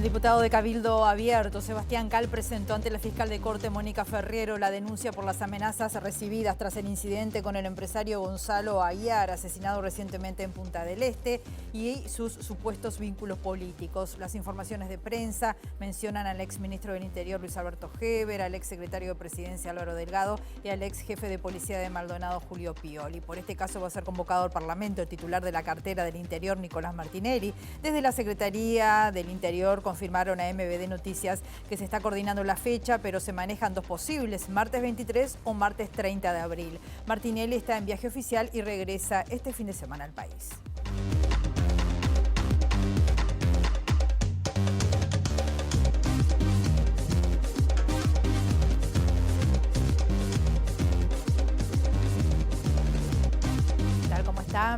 diputado de Cabildo Abierto, Sebastián Cal, presentó ante la fiscal de Corte, Mónica Ferriero, la denuncia por las amenazas recibidas tras el incidente con el empresario Gonzalo Aguiar, asesinado recientemente en Punta del Este, y sus supuestos vínculos políticos. Las informaciones de prensa mencionan al exministro del Interior, Luis Alberto Heber, al exsecretario de Presidencia, Álvaro Delgado, y al ex jefe de Policía de Maldonado, Julio Pioli. Por este caso va a ser convocado al Parlamento el titular de la cartera del Interior, Nicolás Martinelli. Desde la Secretaría del Interior confirmaron a MBD Noticias que se está coordinando la fecha, pero se manejan dos posibles, martes 23 o martes 30 de abril. Martinelli está en viaje oficial y regresa este fin de semana al país.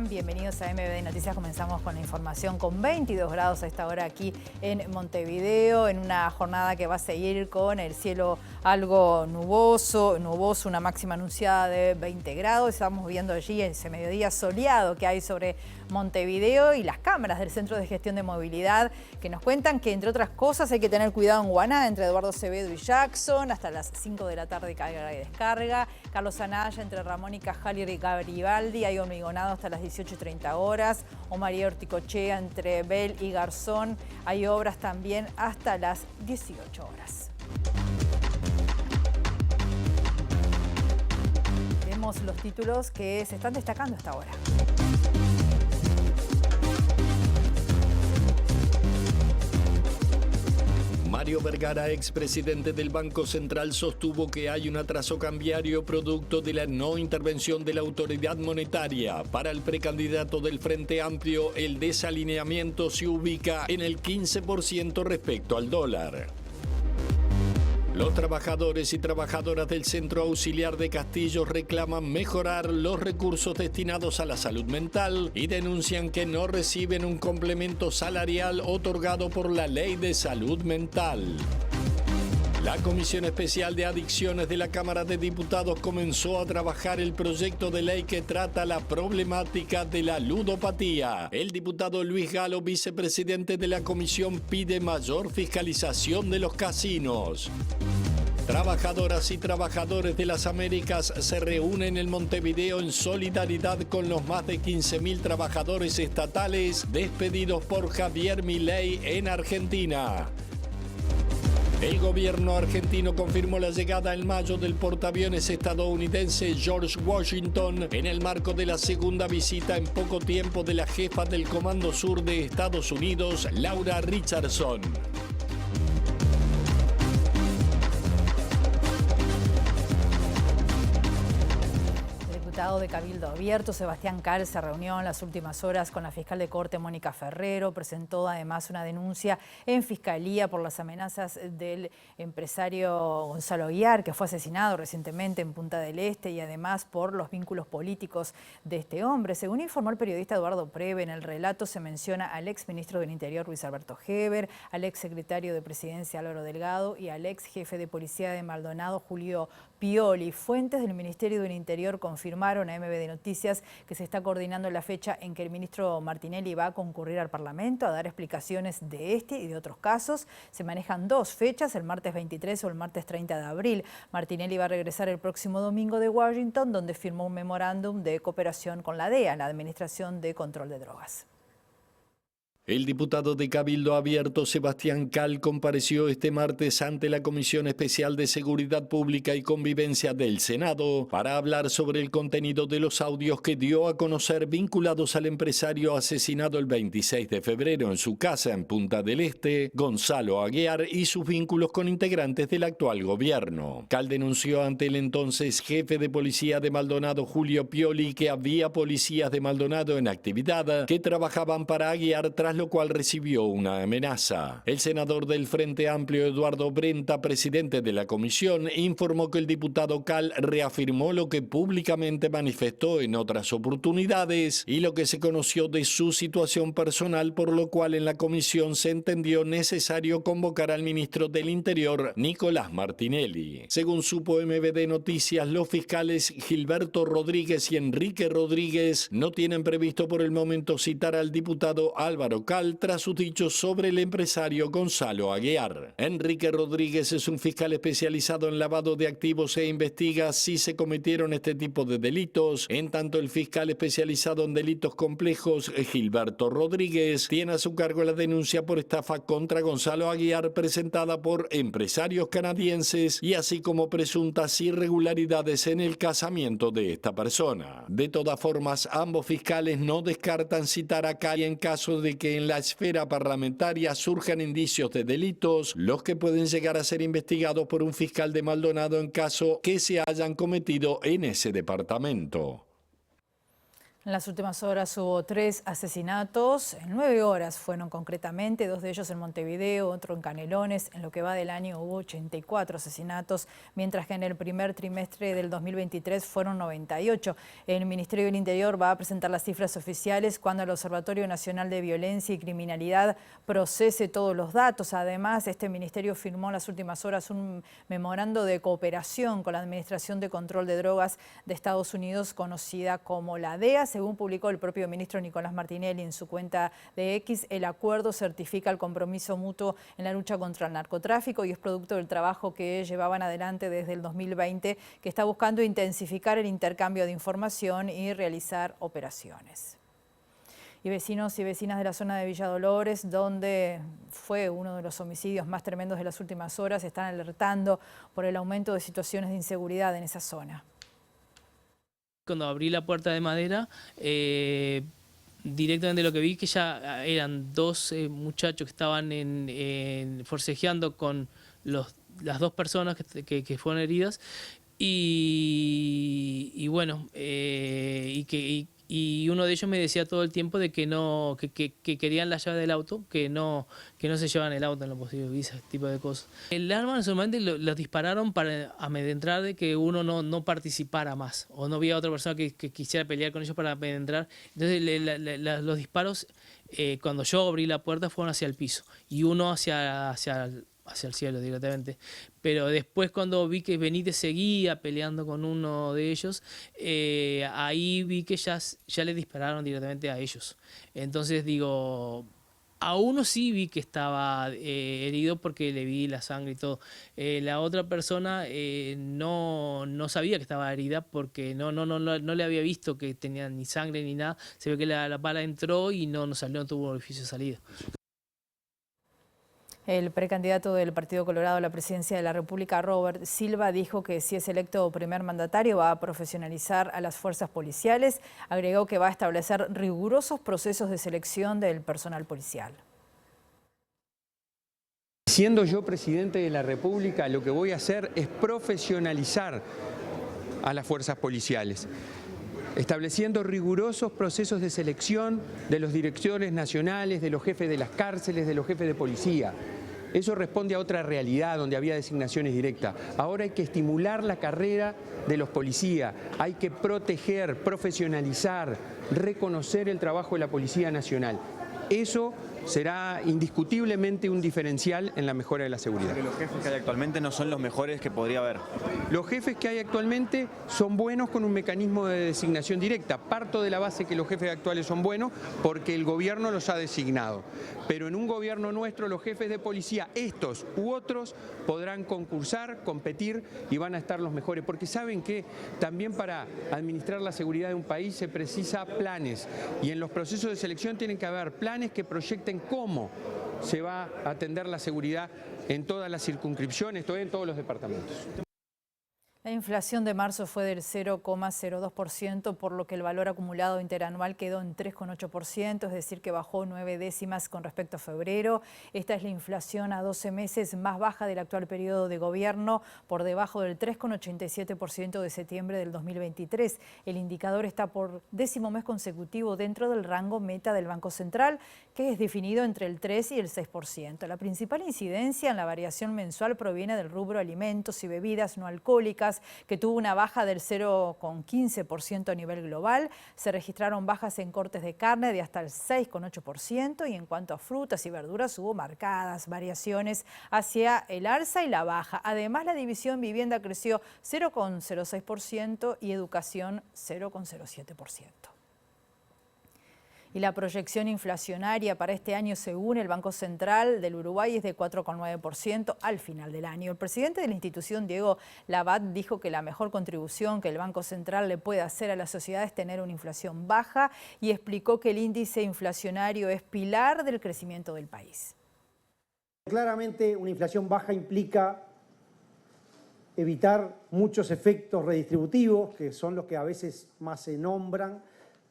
Bienvenidos a MBD Noticias. Comenzamos con la información con 22 grados a esta hora aquí en Montevideo, en una jornada que va a seguir con el cielo algo nuboso, una máxima anunciada de 20 grados. Estamos viendo allí ese mediodía soleado que hay sobre Montevideo y las cámaras del Centro de Gestión de Movilidad que nos cuentan que, entre otras cosas, hay que tener cuidado en Guaná, entre Eduardo Acevedo y Jackson, hasta las 5 de la tarde carga y descarga. Carlos Anaya, entre Ramón y Cajalier y Garibaldi, hay hormigonado hasta las 18:30 horas. O María Orticochea, entre Bell y Garzón, hay obras también hasta las 18 horas. Vemos los títulos que se están destacando hasta ahora. Mario Vergara, expresidente del Banco Central, sostuvo que hay un atraso cambiario producto de la no intervención de la autoridad monetaria. Para el precandidato del Frente Amplio, el desalineamiento se ubica en el 15% respecto al dólar. Los trabajadores y trabajadoras del Centro Auxiliar de Castillo reclaman mejorar los recursos destinados a la salud mental y denuncian que no reciben un complemento salarial otorgado por la Ley de Salud Mental. La Comisión Especial de Adicciones de la Cámara de Diputados comenzó a trabajar el proyecto de ley que trata la problemática de la ludopatía. El diputado Luis Galo, vicepresidente de la comisión, pide mayor fiscalización de los casinos. Trabajadoras y trabajadores de las Américas se reúnen en Montevideo en solidaridad con los más de 15.000 trabajadores estatales despedidos por Javier Milei en Argentina. El gobierno argentino confirmó la llegada en mayo del portaaviones estadounidense George Washington en el marco de la segunda visita en poco tiempo de la jefa del Comando Sur de Estados Unidos, Laura Richardson. El diputado de Cabildo Abierto, Sebastián Cal, se reunió en las últimas horas con la fiscal de Corte, Mónica Ferriero. Presentó además una denuncia en Fiscalía por las amenazas del empresario Gonzalo Aguiar, que fue asesinado recientemente en Punta del Este, y además por los vínculos políticos de este hombre. Según informó el periodista Eduardo Preve, en el relato se menciona al exministro del Interior, Luis Alberto Heber, al exsecretario de Presidencia, Álvaro Delgado, y al ex jefe de Policía de Maldonado, Julio Pioli. Fuentes del Ministerio del Interior confirmaron a MBD Noticias que se está coordinando la fecha en que el ministro Martinelli va a concurrir al Parlamento a dar explicaciones de este y de otros casos. Se manejan dos fechas, el martes 23 o el martes 30 de abril. Martinelli va a regresar el próximo domingo de Washington, donde firmó un memorándum de cooperación con la DEA, la Administración de Control de Drogas. El diputado de Cabildo Abierto, Sebastián Cal, compareció este martes ante la Comisión Especial de Seguridad Pública y Convivencia del Senado para hablar sobre el contenido de los audios que dio a conocer vinculados al empresario asesinado el 26 de febrero en su casa en Punta del Este, Gonzalo Aguiar, y sus vínculos con integrantes del actual gobierno. Cal denunció ante el entonces jefe de Policía de Maldonado, Julio Pioli, que había policías de Maldonado en actividad que trabajaban para Aguiar, tras lo cual recibió una amenaza. El senador del Frente Amplio, Eduardo Brenta, presidente de la comisión, informó que el diputado Cal reafirmó lo que públicamente manifestó en otras oportunidades y lo que se conoció de su situación personal, por lo cual en la comisión se entendió necesario convocar al ministro del Interior, Nicolás Martinelli. Según supo MBD Noticias, los fiscales Gilberto Rodríguez y Enrique Rodríguez no tienen previsto por el momento citar al diputado Álvaro local tras sus dichos sobre el empresario Gonzalo Aguiar. Enrique Rodríguez es un fiscal especializado en lavado de activos e investiga si se cometieron este tipo de delitos. En tanto, el fiscal especializado en delitos complejos, Gilberto Rodríguez, tiene a su cargo la denuncia por estafa contra Gonzalo Aguiar presentada por empresarios canadienses y así como presuntas irregularidades en el casamiento de esta persona. De todas formas, ambos fiscales no descartan citar a Cali en caso de que en la esfera parlamentaria surjan indicios de delitos, los que pueden llegar a ser investigados por un fiscal de Maldonado en caso que se hayan cometido en ese departamento. En las últimas horas hubo 3 asesinatos, en 9 horas fueron concretamente, 2 de ellos en Montevideo, otro en Canelones. En lo que va del año hubo 84 asesinatos, mientras que en el primer trimestre del 2023 fueron 98. El Ministerio del Interior va a presentar las cifras oficiales cuando el Observatorio Nacional de Violencia y Criminalidad procese todos los datos. Además, este ministerio firmó en las últimas horas un memorando de cooperación con la Administración de Control de Drogas de Estados Unidos, conocida como la DEA. Según publicó el propio ministro Nicolás Martinelli en su cuenta de X, el acuerdo certifica el compromiso mutuo en la lucha contra el narcotráfico y es producto del trabajo que llevaban adelante desde el 2020, que está buscando intensificar el intercambio de información y realizar operaciones. Y vecinos y vecinas de la zona de Villa Dolores, donde fue uno de los homicidios más tremendos de las últimas horas, están alertando por el aumento de situaciones de inseguridad en esa zona. Cuando abrí la puerta de madera, directamente lo que vi que ya eran 2 muchachos que estaban forcejeando con las 2 personas que fueron heridas y bueno, y uno de ellos me decía todo el tiempo de que querían la llave del auto, que no se llevaban el auto en lo posible, ese tipo de cosas. El arma solamente lo dispararon para amedrentar de que uno no participara más, o no había otra persona que quisiera pelear con ellos para amedrentar. Entonces los disparos, cuando yo abrí la puerta, fueron hacia el piso y uno hacia el cielo directamente. Pero después cuando vi que Benítez seguía peleando con uno de ellos, ahí vi que ya le dispararon directamente a ellos. Entonces digo, a uno sí vi que estaba herido porque le vi la sangre y todo. La otra persona no sabía que estaba herida porque no le había visto que tenía ni sangre ni nada. Se ve que la bala entró y no salió, no tuvo orificio de salida. El precandidato del Partido Colorado a la presidencia de la República, Robert Silva, dijo que si es electo primer mandatario va a profesionalizar a las fuerzas policiales. Agregó que va a establecer rigurosos procesos de selección del personal policial. Siendo yo presidente de la República, lo que voy a hacer es profesionalizar a las fuerzas policiales, estableciendo rigurosos procesos de selección de los directores nacionales, de los jefes de las cárceles, de los jefes de policía. Eso responde a otra realidad donde había designaciones directas. Ahora hay que estimular la carrera de los policías, hay que proteger, profesionalizar, reconocer el trabajo de la Policía Nacional. Eso será indiscutiblemente un diferencial en la mejora de la seguridad. Porque los jefes que hay actualmente no son los mejores que podría haber. Los jefes que hay actualmente son buenos con un mecanismo de designación directa. Parto de la base que los jefes actuales son buenos porque el gobierno los ha designado. Pero en un gobierno nuestro los jefes de policía, estos u otros, podrán concursar, competir y van a estar los mejores. Porque saben que también para administrar la seguridad de un país se precisa planes. Y en los procesos de selección tienen que haber planes que proyecten cómo se va a atender la seguridad en todas las circunscripciones, en todos los departamentos. La inflación de marzo fue del 0,02%, por lo que el valor acumulado interanual quedó en 3,8%, es decir, que bajó 9 décimas con respecto a febrero. Esta es la inflación a 12 meses más baja del actual periodo de gobierno, por debajo del 3,87% de septiembre del 2023. El indicador está por 10º mes consecutivo dentro del rango meta del Banco Central, que es definido entre el 3 y el 6%. La principal incidencia en la variación mensual proviene del rubro alimentos y bebidas no alcohólicas, que tuvo una baja del 0,15% a nivel global. Se registraron bajas en cortes de carne de hasta el 6,8% y en cuanto a frutas y verduras hubo marcadas variaciones hacia el alza y la baja. Además, la división vivienda creció 0,06% y educación 0,07%. Y la proyección inflacionaria para este año, según el Banco Central del Uruguay, es de 4,9% al final del año. El presidente de la institución, Diego Labat, dijo que la mejor contribución que el Banco Central le puede hacer a la sociedad es tener una inflación baja y explicó que el índice inflacionario es pilar del crecimiento del país. Claramente, una inflación baja implica evitar muchos efectos redistributivos, que son los que a veces más se nombran,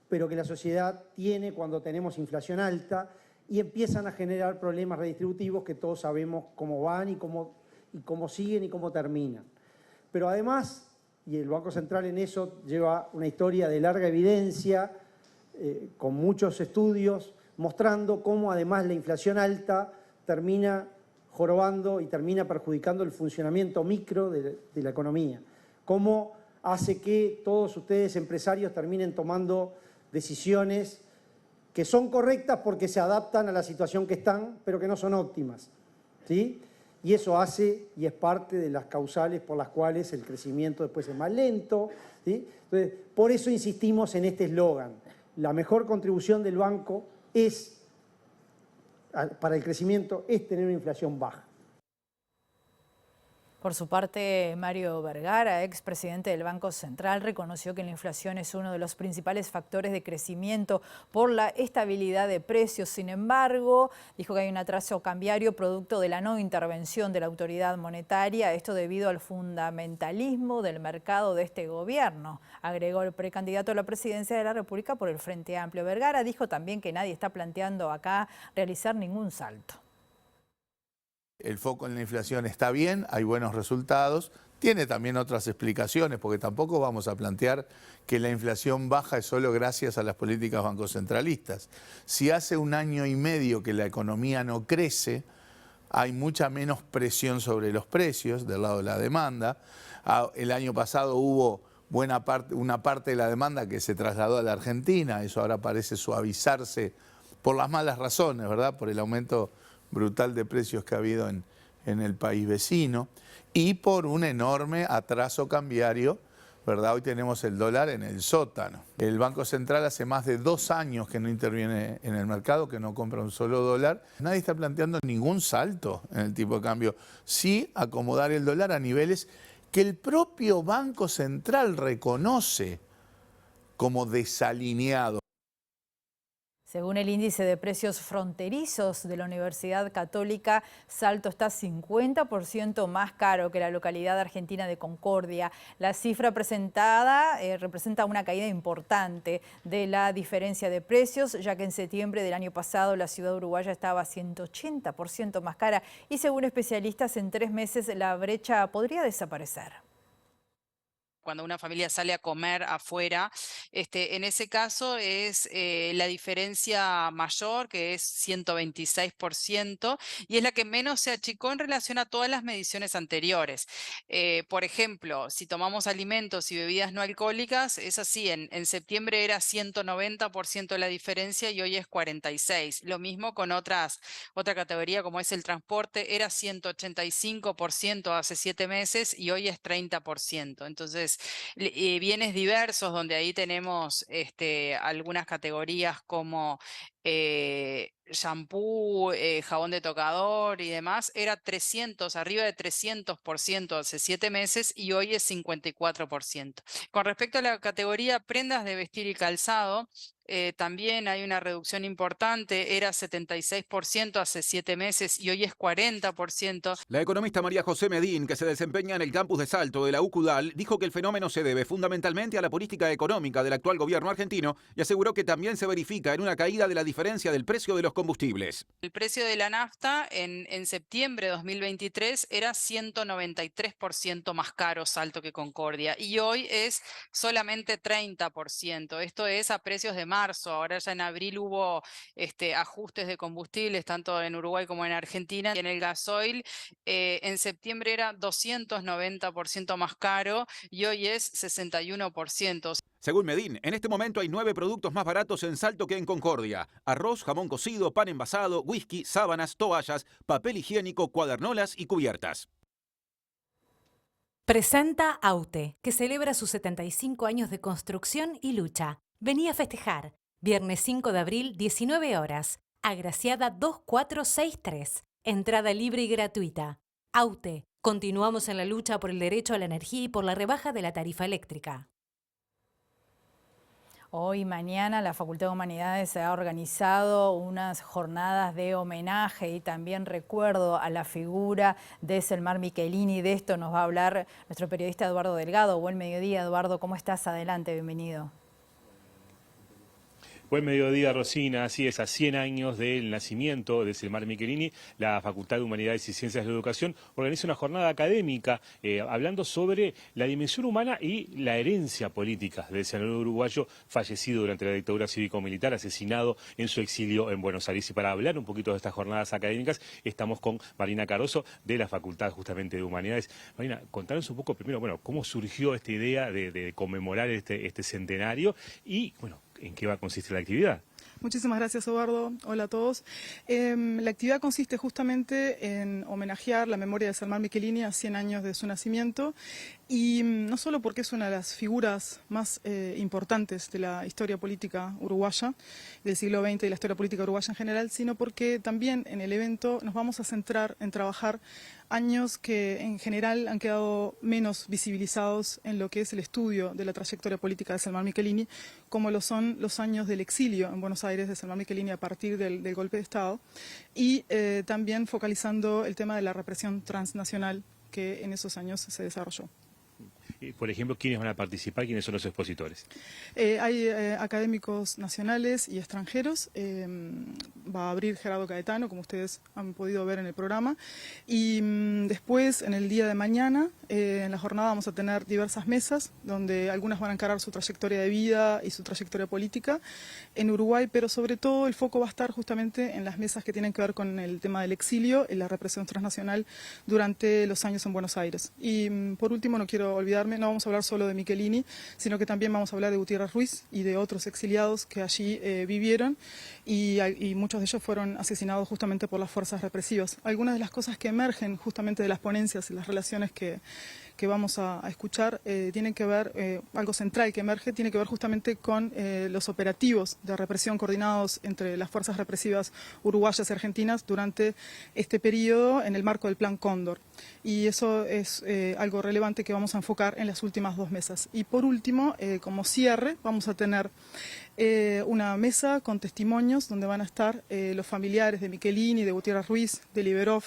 pero que la sociedad tiene cuando tenemos inflación alta y empiezan a generar problemas redistributivos que todos sabemos cómo van y cómo siguen y cómo terminan. Pero además, y el Banco Central en eso lleva una historia de larga evidencia, con muchos estudios, mostrando cómo además la inflación alta termina jorobando y termina perjudicando el funcionamiento micro de la economía. Cómo hace que todos ustedes, empresarios, terminen tomando decisiones que son correctas porque se adaptan a la situación que están, pero que no son óptimas, ¿sí? Y eso hace y es parte de las causales por las cuales el crecimiento después es más lento, ¿sí? Entonces, por eso insistimos en este eslogan. La mejor contribución del banco para el crecimiento es tener una inflación baja. Por su parte, Mario Vergara, expresidente del Banco Central, reconoció que la inflación es uno de los principales factores de crecimiento por la estabilidad de precios. Sin embargo, dijo que hay un atraso cambiario producto de la no intervención de la autoridad monetaria, esto debido al fundamentalismo del mercado de este gobierno, agregó el precandidato a la presidencia de la República por el Frente Amplio. Vergara dijo también que nadie está planteando acá realizar ningún salto. El foco en la inflación está bien, hay buenos resultados, tiene también otras explicaciones, porque tampoco vamos a plantear que la inflación baja es solo gracias a las políticas bancocentralistas. Si hace 1 año y medio que la economía no crece, hay mucha menos presión sobre los precios del lado de la demanda. El año pasado hubo una parte de la demanda que se trasladó a la Argentina, eso ahora parece suavizarse por las malas razones, ¿verdad? Por el aumento brutal de precios que ha habido en el país vecino y por un enorme atraso cambiario, ¿verdad? Hoy tenemos el dólar en el sótano. El Banco Central hace más de 2 años que no interviene en el mercado, que no compra un solo dólar. Nadie está planteando ningún salto en el tipo de cambio. Sí acomodar el dólar a niveles que el propio Banco Central reconoce como desalineados. Según el índice de precios fronterizos de la Universidad Católica, Salto está 50% más caro que la localidad argentina de Concordia. La cifra presentada representa una caída importante de la diferencia de precios, ya que en septiembre del año pasado la ciudad uruguaya estaba 180% más cara y según especialistas en 3 meses la brecha podría desaparecer. Cuando una familia sale a comer afuera, en ese caso es la diferencia mayor, que es 126%, y es la que menos se achicó en relación a todas las mediciones anteriores. Por ejemplo, si tomamos alimentos y bebidas no alcohólicas, es así, en septiembre era 190% la diferencia y hoy es 46%. Lo mismo con otra categoría como es el transporte, era 185% hace 7 meses y hoy es 30%. Entonces, bienes diversos, donde ahí tenemos algunas categorías como shampoo, jabón de tocador y demás, era arriba de 300% hace 7 meses y hoy es 54%. Con respecto a la categoría prendas de vestir y calzado, también hay una reducción importante, era 76% hace 7 meses y hoy es 40%. La economista María José Medín, que se desempeña en el campus de Salto de la UCUDAL, dijo que el fenómeno se debe fundamentalmente a la política económica del actual gobierno argentino y aseguró que también se verifica en una caída de la diferencia del precio de los combustibles. El precio de la nafta en septiembre de 2023 era 193% más caro Salto que Concordia y hoy es solamente 30%. Esto es a precios de marzo. Ahora ya en abril hubo ajustes de combustibles tanto en Uruguay como en Argentina. Y en el gasoil en septiembre era 290% más caro y hoy es 61%. Según Medín, en este momento hay 9 productos más baratos en Salto que en Concordia. Arroz, jamón cocido, pan envasado, whisky, sábanas, toallas, papel higiénico, cuadernolas y cubiertas. Presenta Aute, que celebra sus 75 años de construcción y lucha. Vení a festejar. Viernes 5 de abril, 19 horas. Agraciada 2463. Entrada libre y gratuita. AUTE. Continuamos en la lucha por el derecho a la energía y por la rebaja de la tarifa eléctrica. Hoy y mañana la Facultad de Humanidades se ha organizado unas jornadas de homenaje y también recuerdo a la figura de Selmar Michelini. De esto nos va a hablar nuestro periodista Eduardo Delgado. Buen mediodía, Eduardo. ¿Cómo estás? Adelante, bienvenido. Buen mediodía, Rosina. Así es, a 100 años del nacimiento de Selmar Michelini, la Facultad de Humanidades y Ciencias de la Educación organiza una jornada académica hablando sobre la dimensión humana y la herencia política del senador uruguayo fallecido durante la dictadura cívico-militar, asesinado en su exilio en Buenos Aires. Y para hablar un poquito de estas jornadas académicas, estamos con Marina Caroso de la Facultad justamente de Humanidades. Marina, contanos un poco primero, bueno, cómo surgió esta idea de conmemorar este centenario y, bueno, ¿en qué va a consistir la actividad? Muchísimas gracias, Eduardo. Hola a todos. La actividad consiste justamente en homenajear la memoria de Selmar Michelini a 100 años de su nacimiento, y no solo porque es una de las figuras más importantes de la historia política uruguaya, del siglo XX y la historia política uruguaya en general, sino porque también en el evento nos vamos a centrar en trabajar años que en general han quedado menos visibilizados en lo que es el estudio de la trayectoria política de Selmar Michelini, como lo son los años del exilio en Buenos Aires de Selmar Michelini a partir del golpe de Estado, y también focalizando el tema de la represión transnacional que en esos años se desarrolló. Por ejemplo, ¿quiénes van a participar? ¿Quiénes son los expositores? Hay académicos nacionales y extranjeros. Va a abrir Gerardo Caetano, como ustedes han podido ver en el programa. Y después, en el día de mañana, en la jornada vamos a tener diversas mesas, donde algunas van a encarar su trayectoria de vida y su trayectoria política en Uruguay, pero sobre todo el foco va a estar justamente en las mesas que tienen que ver con el tema del exilio y la represión transnacional durante los años en Buenos Aires. Y por último, no quiero olvidarme, no vamos a hablar solo de Michelini, sino que también vamos a hablar de Gutiérrez Ruiz y de otros exiliados que allí vivieron, y muchos de ellos fueron asesinados justamente por las fuerzas represivas. Algunas de las cosas que emergen justamente de las ponencias y las relaciones que vamos a escuchar tienen que ver, algo central que emerge, tiene que ver justamente con los operativos de represión coordinados entre las fuerzas represivas uruguayas y argentinas durante este periodo en el marco del Plan Cóndor. Y eso es algo relevante que vamos a enfocar en las últimas dos mesas. Y por último, como cierre, vamos a tener una mesa con testimonios donde van a estar los familiares de Michelini, de Gutiérrez Ruiz, de Liberov,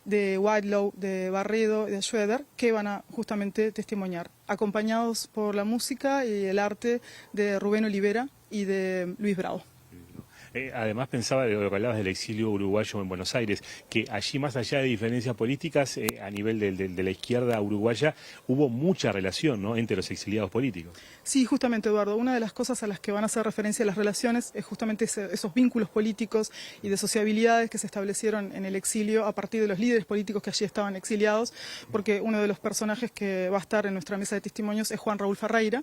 de Whitelow, de Barredo y de Schroeder, que van a justamente testimoniar, acompañados por la música y el arte de Rubén Olivera y de Luis Bravo. Además pensaba de lo que hablabas del exilio uruguayo en Buenos Aires, que allí más allá de diferencias políticas, a nivel de la izquierda uruguaya, hubo mucha relación, ¿no?, entre los exiliados políticos. Sí, justamente, Eduardo, una de las cosas a las que van a hacer referencia las relaciones es justamente esos vínculos políticos y de sociabilidades que se establecieron en el exilio a partir de los líderes políticos que allí estaban exiliados, porque uno de los personajes que va a estar en nuestra mesa de testimonios es Juan Raúl Ferreira,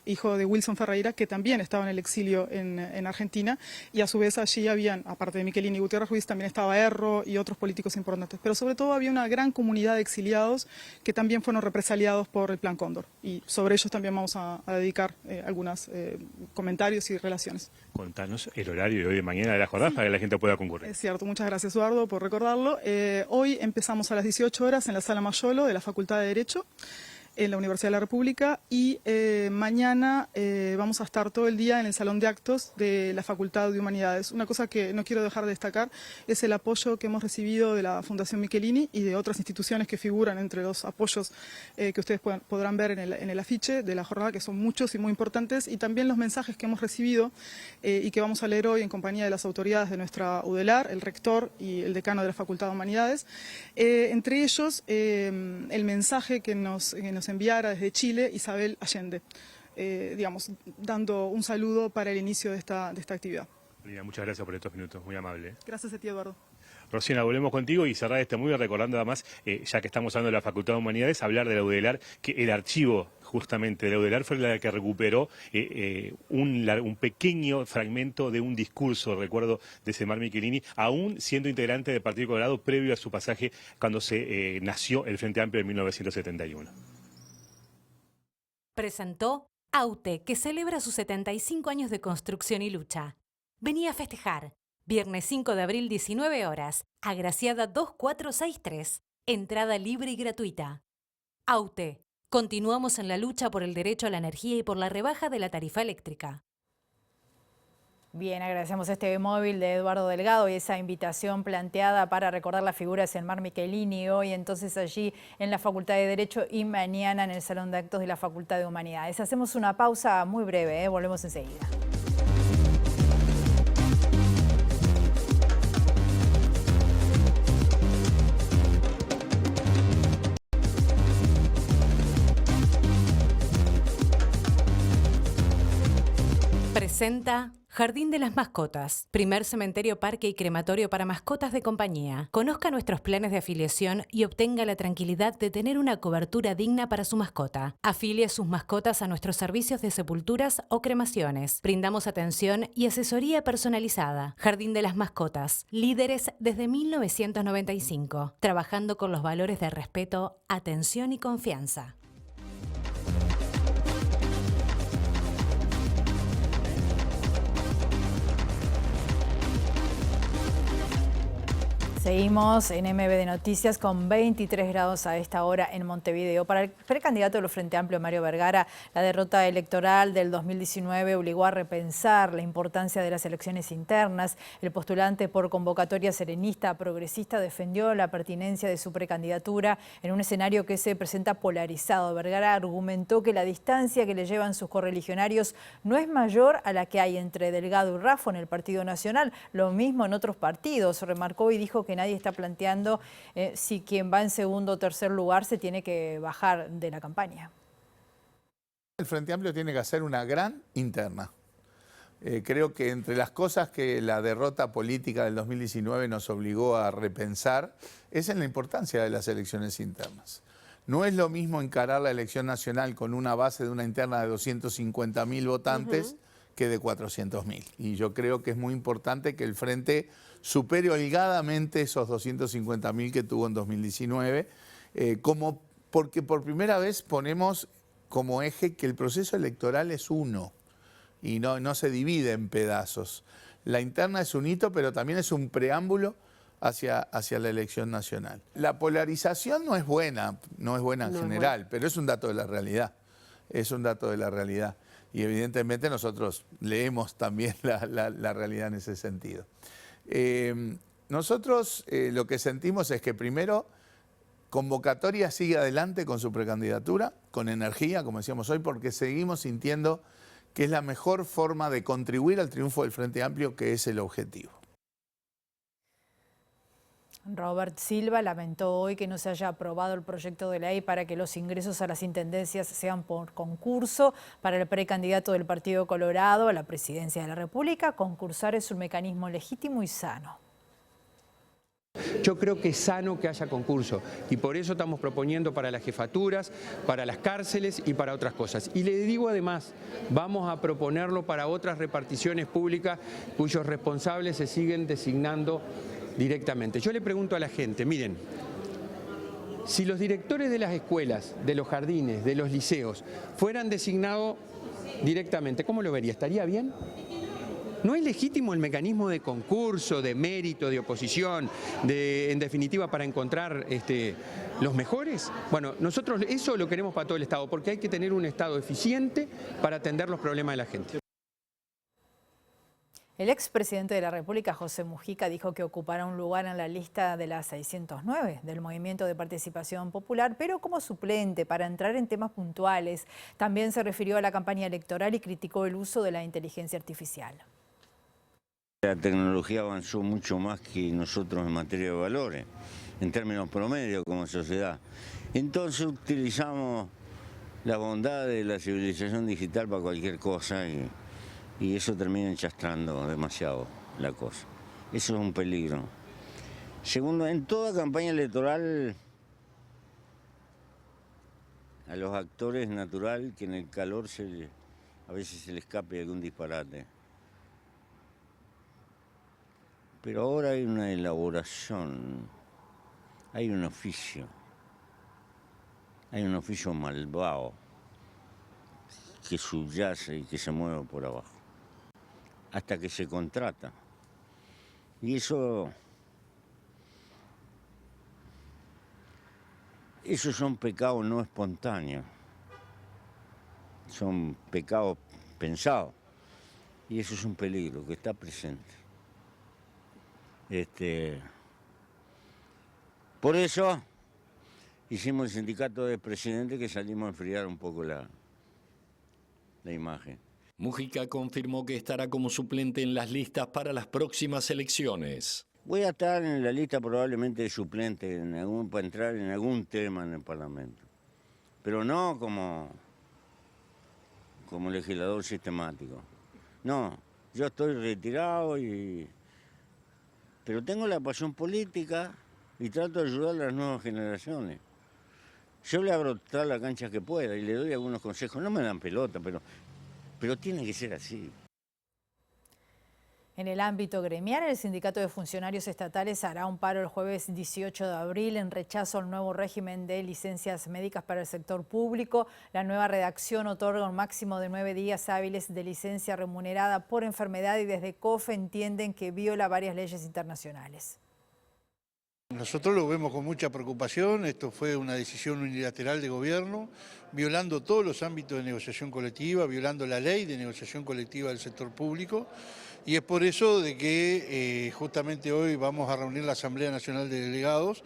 hijo de Wilson Ferreira, que también estaba en el exilio en Argentina, y a su vez allí habían, aparte de Michelini y Gutiérrez Ruiz, también estaba Erro y otros políticos importantes, pero sobre todo había una gran comunidad de exiliados que también fueron represaliados por el Plan Cóndor, y sobre ellos también vamos a dedicar algunos comentarios y relaciones. Contanos el horario de hoy de mañana de la jornada para que la gente pueda concurrir. Es cierto, muchas gracias, Eduardo, por recordarlo. Hoy empezamos a las 18 horas en la Sala Mayolo de la Facultad de Derecho, en la Universidad de la República, y mañana vamos a estar todo el día en el Salón de Actos de la Facultad de Humanidades. Una cosa que no quiero dejar de destacar es el apoyo que hemos recibido de la Fundación Michelini y de otras instituciones que figuran entre los apoyos que ustedes podrán ver en el afiche de la jornada, que son muchos y muy importantes, y también los mensajes que hemos recibido y que vamos a leer hoy en compañía de las autoridades de nuestra UDELAR, el rector y el decano de la Facultad de Humanidades. Entre ellos, el mensaje que nos enviara desde Chile Isabel Allende, digamos, dando un saludo para el inicio de esta actividad. Marina, muchas gracias por estos minutos, muy amable. Gracias a ti, Eduardo. Rosina, volvemos contigo y cerrar este muy recordando además, ya que estamos hablando de la Facultad de Humanidades, hablar de la UDELAR, que el archivo justamente de la UDELAR fue la que recuperó un pequeño fragmento de un discurso, recuerdo, de Selmar Michelini, aún siendo integrante del Partido Colorado previo a su pasaje cuando se nació el Frente Amplio en 1971. Presentó AUTE, que celebra sus 75 años de construcción y lucha. Vení a festejar. Viernes 5 de abril, 19 horas. Agraciada 2463. Entrada libre y gratuita. AUTE. Continuamos en la lucha por el derecho a la energía y por la rebaja de la tarifa eléctrica. Bien, agradecemos este móvil de Eduardo Delgado y esa invitación planteada para recordar la figura de Selmar Michelini hoy entonces allí en la Facultad de Derecho y mañana en el Salón de Actos de la Facultad de Humanidades. Hacemos una pausa muy breve, volvemos enseguida. Presenta Jardín de las Mascotas, primer cementerio, parque y crematorio para mascotas de compañía. Conozca nuestros planes de afiliación y obtenga la tranquilidad de tener una cobertura digna para su mascota. Afilie sus mascotas a nuestros servicios de sepulturas o cremaciones. Brindamos atención y asesoría personalizada. Jardín de las Mascotas, líderes desde 1995, trabajando con los valores de respeto, atención y confianza. Seguimos en MB Noticias con 23 grados a esta hora en Montevideo. Para el precandidato del Frente Amplio, Mario Vergara, la derrota electoral del 2019 obligó a repensar la importancia de las elecciones internas. El postulante por convocatoria serenista progresista defendió la pertinencia de su precandidatura en un escenario que se presenta polarizado. Vergara argumentó que la distancia que le llevan sus correligionarios no es mayor a la que hay entre Delgado y Raffo en el Partido Nacional. Lo mismo en otros partidos, remarcó y dijo que nadie está planteando si quien va en segundo o tercer lugar se tiene que bajar de la campaña. El Frente Amplio tiene que hacer una gran interna. Creo que entre las cosas que la derrota política del 2019 nos obligó a repensar es en la importancia de las elecciones internas. No es lo mismo encarar la elección nacional con una base de una interna de 250.000 votantes que de 400.000. Y yo creo que es muy importante que el Frente supere holgadamente esos 250.000 que tuvo en 2019, porque por primera vez ponemos como eje que el proceso electoral es uno y no se divide en pedazos. La interna es un hito, pero también es un preámbulo hacia la elección nacional. La polarización no es buena en general, pero es un dato de la realidad. Es un dato de la realidad. Y evidentemente nosotros leemos también la realidad en ese sentido. Nosotros lo que sentimos es que primero Convocatoria sigue adelante con su precandidatura, con energía, como decíamos hoy, porque seguimos sintiendo que es la mejor forma de contribuir al triunfo del Frente Amplio, que es el objetivo. Robert Silva lamentó hoy que no se haya aprobado el proyecto de ley para que los ingresos a las intendencias sean por concurso. Para el precandidato del Partido Colorado a la presidencia de la República, concursar es un mecanismo legítimo y sano. Yo creo que es sano que haya concurso y por eso estamos proponiendo para las jefaturas, para las cárceles y para otras cosas. Y le digo además, vamos a proponerlo para otras reparticiones públicas cuyos responsables se siguen designando directamente. Yo le pregunto a la gente, miren, si los directores de las escuelas, de los jardines, de los liceos fueran designados directamente, ¿cómo lo vería? ¿Estaría bien? ¿No es legítimo el mecanismo de concurso, de mérito, de oposición, en definitiva para encontrar los mejores? Bueno, nosotros eso lo queremos para todo el Estado, porque hay que tener un Estado eficiente para atender los problemas de la gente. El expresidente de la República, José Mujica, dijo que ocupará un lugar en la lista de las 609 del Movimiento de Participación Popular, pero como suplente para entrar en temas puntuales. También se refirió a la campaña electoral y criticó el uso de la inteligencia artificial. La tecnología avanzó mucho más que nosotros en materia de valores, en términos promedio como sociedad. Entonces utilizamos la bondad de la civilización digital para cualquier cosa y eso termina enchastrando demasiado la cosa. Eso es un peligro. Segundo, en toda campaña electoral a los actores es natural que en el calor a veces se les escape algún disparate. Pero ahora hay una elaboración, hay un oficio malvado que subyace y que se mueve por abajo, hasta que se contrata. Y esos son pecados no espontáneos, son pecados pensados, y eso es un peligro que está presente. Por eso hicimos el sindicato de presidente, que salimos a enfriar un poco la imagen. Mujica confirmó que estará como suplente en las listas para las próximas elecciones. Voy a estar en la lista probablemente de suplente para entrar en algún tema en el Parlamento, pero no como legislador sistemático. No, yo estoy retirado, pero tengo la pasión política y trato de ayudar a las nuevas generaciones. Yo le abro toda la cancha que pueda y le doy algunos consejos. No me dan pelota, pero tiene que ser así. En el ámbito gremial, el Sindicato de Funcionarios Estatales hará un paro el jueves 18 de abril en rechazo al nuevo régimen de licencias médicas para el sector público. La nueva redacción otorga un máximo de 9 días hábiles de licencia remunerada por enfermedad y desde COFE entienden que viola varias leyes internacionales. Nosotros lo vemos con mucha preocupación. Esto fue una decisión unilateral de gobierno, violando todos los ámbitos de negociación colectiva, violando la ley de negociación colectiva del sector público. Y es por eso de que justamente hoy vamos a reunir la Asamblea Nacional de Delegados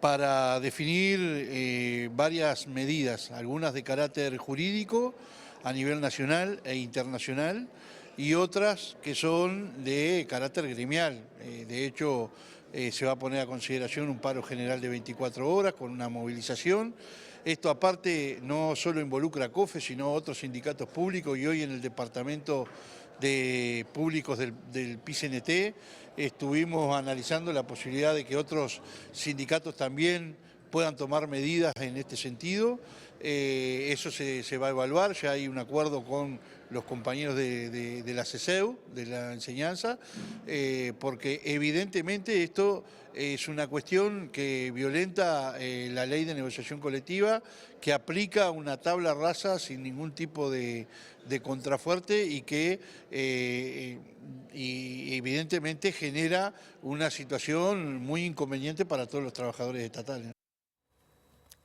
para definir varias medidas, algunas de carácter jurídico a nivel nacional e internacional y otras que son de carácter gremial. De hecho, se va a poner a consideración un paro general de 24 horas con una movilización. Esto aparte no solo involucra a COFE, sino a otros sindicatos públicos, y hoy en el departamento de públicos del PICNT estuvimos analizando la posibilidad de que otros sindicatos también puedan tomar medidas en este sentido. Eso se va a evaluar, ya hay un acuerdo con los compañeros de la CESEU, de la enseñanza, porque evidentemente esto es una cuestión que violenta la ley de negociación colectiva, que aplica una tabla rasa sin ningún tipo de contrafuerte y que evidentemente genera una situación muy inconveniente para todos los trabajadores estatales.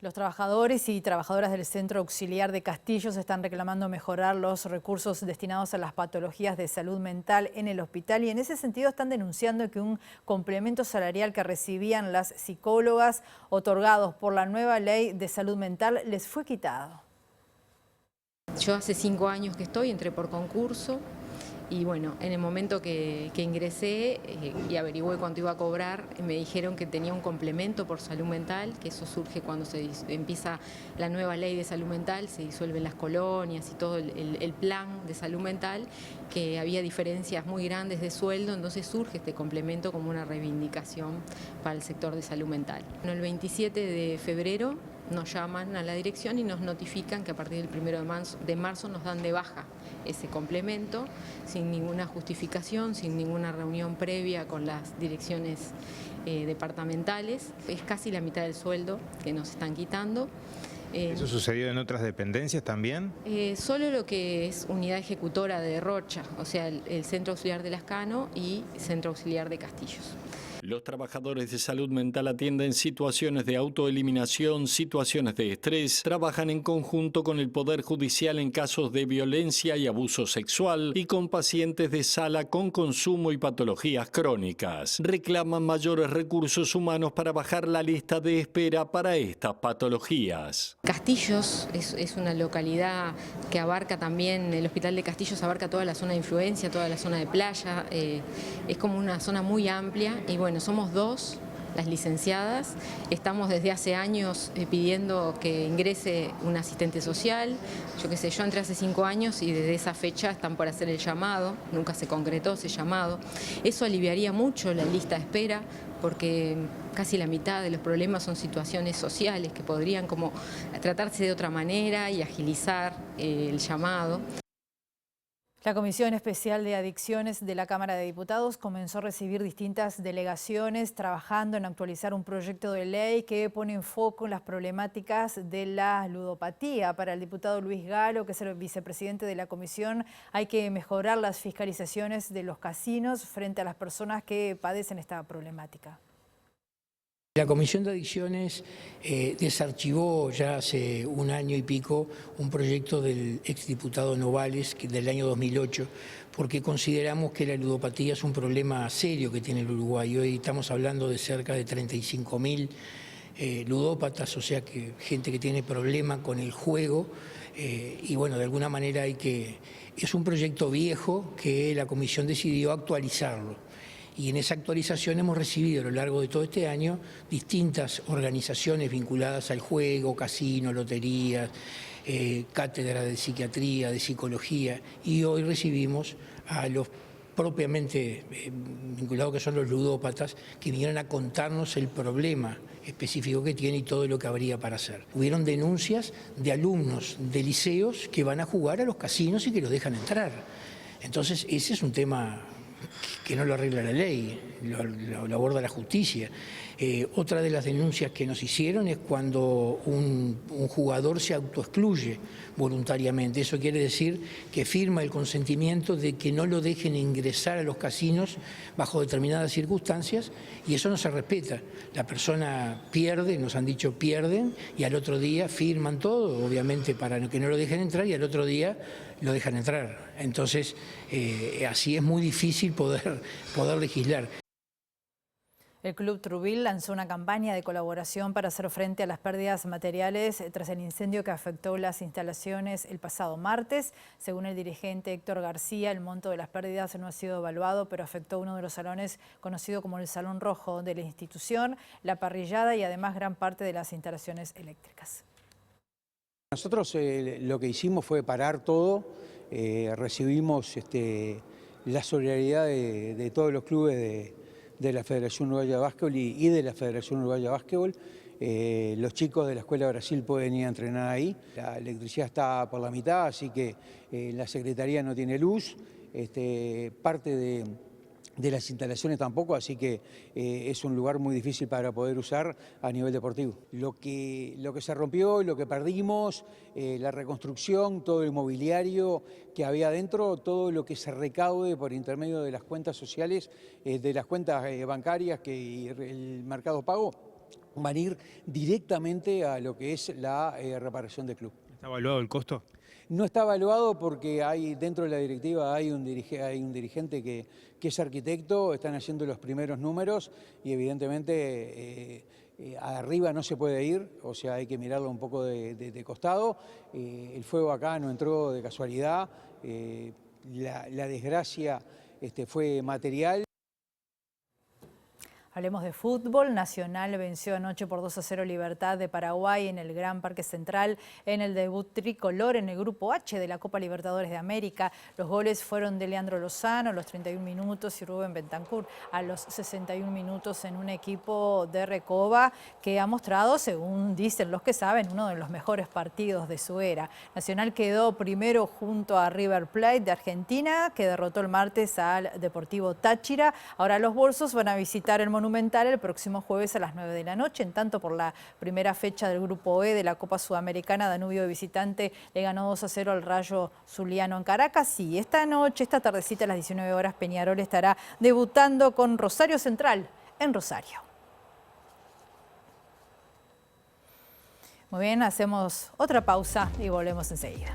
Los trabajadores y trabajadoras del Centro Auxiliar de Castillos están reclamando mejorar los recursos destinados a las patologías de salud mental en el hospital y en ese sentido están denunciando que un complemento salarial que recibían las psicólogas otorgados por la nueva ley de salud mental les fue quitado. Yo hace 5 años que entré por concurso. Y bueno, en el momento que ingresé y averigüé cuánto iba a cobrar, me dijeron que tenía un complemento por salud mental, que eso surge cuando se empieza la nueva ley de salud mental, se disuelven las colonias y todo el plan de salud mental, que había diferencias muy grandes de sueldo, entonces surge este complemento como una reivindicación para el sector de salud mental. Bueno, el 27 de febrero nos llaman a la dirección y nos notifican que a partir del 1 de marzo nos dan de baja ese complemento sin ninguna justificación, sin ninguna reunión previa con las direcciones departamentales. Es casi la mitad del sueldo que nos están quitando. ¿Eso sucedió en otras dependencias también? Solo lo que es unidad ejecutora de Rocha, o sea, el Centro Auxiliar de Lascano y Centro Auxiliar de Castillos. Los trabajadores de salud mental atienden situaciones de autoeliminación, situaciones de estrés, trabajan en conjunto con el Poder Judicial en casos de violencia y abuso sexual y con pacientes de sala con consumo y patologías crónicas. Reclaman mayores recursos humanos para bajar la lista de espera para estas patologías. Castillos es una localidad que abarca también, el Hospital de Castillos abarca toda la zona de influencia, toda la zona de playa, es como una zona muy amplia y bueno, somos 2 las licenciadas, estamos desde hace años pidiendo que ingrese un asistente social, yo entré hace 5 años y desde esa fecha están por hacer el llamado, nunca se concretó ese llamado, eso aliviaría mucho la lista de espera porque casi la mitad de los problemas son situaciones sociales que podrían como tratarse de otra manera y agilizar el llamado. La Comisión Especial de Adicciones de la Cámara de Diputados comenzó a recibir distintas delegaciones trabajando en actualizar un proyecto de ley que pone en foco en las problemáticas de la ludopatía. Para el diputado Luis Galo, que es el vicepresidente de la comisión, hay que mejorar las fiscalizaciones de los casinos frente a las personas que padecen esta problemática. La Comisión de Adicciones desarchivó ya hace un año y pico un proyecto del exdiputado Novales del año 2008 porque consideramos que la ludopatía es un problema serio que tiene el Uruguay. Hoy estamos hablando de cerca de 35.000 ludópatas, o sea, que gente que tiene problema con el juego y bueno, de alguna manera es un proyecto viejo que la Comisión decidió actualizarlo. Y en esa actualización hemos recibido a lo largo de todo este año distintas organizaciones vinculadas al juego, casino, loterías, cátedra de psiquiatría, de psicología, y hoy recibimos a los propiamente vinculados, que son los ludópatas, que vinieron a contarnos el problema específico que tiene y todo lo que habría para hacer. Hubieron denuncias de alumnos de liceos que van a jugar a los casinos y que los dejan entrar. Entonces ese es un tema que no lo arregla la ley, lo aborda la justicia. Otra de las denuncias que nos hicieron es cuando un jugador se autoexcluye voluntariamente. Eso quiere decir que firma el consentimiento de que no lo dejen ingresar a los casinos bajo determinadas circunstancias y eso no se respeta. La persona pierde, nos han dicho pierden, y al otro día firman todo, obviamente para que no lo dejen entrar, y al otro día lo dejan entrar. Entonces, así es muy difícil poder legislar. El Club Trubil lanzó una campaña de colaboración para hacer frente a las pérdidas materiales tras el incendio que afectó las instalaciones el pasado martes. Según el dirigente Héctor García, el monto de las pérdidas no ha sido evaluado, pero afectó uno de los salones conocido como el Salón Rojo de la institución, la parrillada y además gran parte de las instalaciones eléctricas. Nosotros lo que hicimos fue parar todo, recibimos la solidaridad de todos los clubes de la Federación Uruguaya de Básquetbol y de la Federación Uruguaya de Básquetbol. Los chicos de la Escuela de Brasil pueden ir a entrenar ahí. La electricidad está por la mitad, así que la Secretaría no tiene luz. Parte de las instalaciones tampoco, así que es un lugar muy difícil para poder usar a nivel deportivo. Lo que se rompió, lo que perdimos, la reconstrucción, todo el mobiliario que había adentro, todo lo que se recaude por intermedio de las cuentas sociales, de las cuentas bancarias y el mercado pago, van a ir directamente a lo que es la reparación del club. ¿Está evaluado el costo? No está evaluado porque dentro de la directiva hay un dirigente que es arquitecto, están haciendo los primeros números y evidentemente arriba no se puede ir, o sea, hay que mirarlo un poco de costado. El fuego acá no entró de casualidad, la desgracia fue material. Hablemos de fútbol. Nacional venció anoche por 2-0 Libertad de Paraguay en el Gran Parque Central en el debut tricolor en el Grupo H de la Copa Libertadores de América. Los goles fueron de Leandro Lozano a los 31 minutos y Rubén Bentancur a los 61 minutos en un equipo de Recoba que ha mostrado, según dicen los que saben, uno de los mejores partidos de su era. Nacional quedó primero junto a River Plate de Argentina, que derrotó el martes al Deportivo Táchira. Ahora los bolsos van a visitar el Monumental el próximo jueves a las 9 de la noche. En tanto, por la primera fecha del Grupo E de la Copa Sudamericana, Danubio de visitante le ganó 2-0 al Rayo Zuliano en Caracas. Y esta noche, esta tardecita a las 19 horas, Peñarol estará debutando con Rosario Central en Rosario. Muy bien, hacemos otra pausa y volvemos enseguida.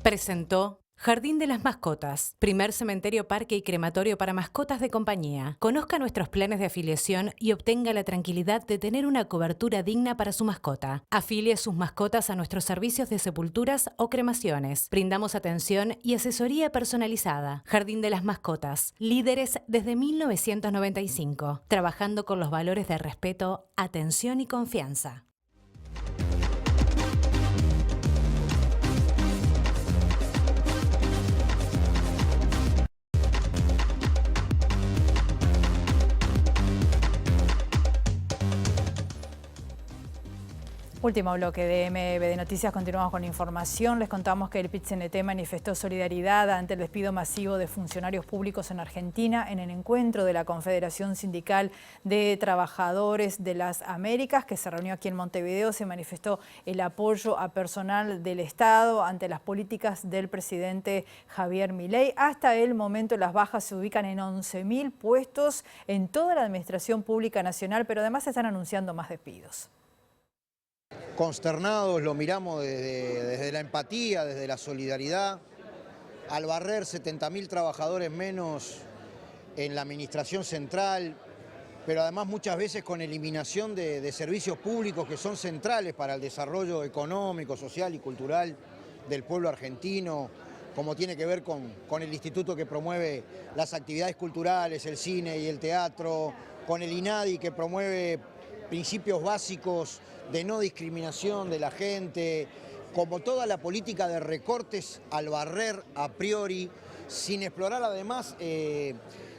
Presentó Jardín de las Mascotas, primer cementerio, parque y crematorio para mascotas de compañía. Conozca nuestros planes de afiliación y obtenga la tranquilidad de tener una cobertura digna para su mascota. Afilie sus mascotas a nuestros servicios de sepulturas o cremaciones. Brindamos atención y asesoría personalizada. Jardín de las Mascotas, líderes desde 1995, trabajando con los valores de respeto, atención y confianza. Último bloque de MB Noticias, continuamos con información. Les contamos que el PIT-CNT manifestó solidaridad ante el despido masivo de funcionarios públicos en Argentina en el encuentro de la Confederación Sindical de Trabajadores de las Américas, que se reunió aquí en Montevideo. Se manifestó el apoyo a personal del Estado ante las políticas del presidente Javier Milei. Hasta el momento las bajas se ubican en 11.000 puestos en toda la administración pública nacional, pero además se están anunciando más despidos. Consternados, lo miramos desde la empatía, desde la solidaridad, al barrer 70.000 trabajadores menos en la administración central, pero además muchas veces con eliminación de servicios públicos que son centrales para el desarrollo económico, social y cultural del pueblo argentino, como tiene que ver con el instituto que promueve las actividades culturales, el cine y el teatro, con el INADI que promueve principios básicos de no discriminación de la gente, como toda la política de recortes al barrer a priori, sin explorar además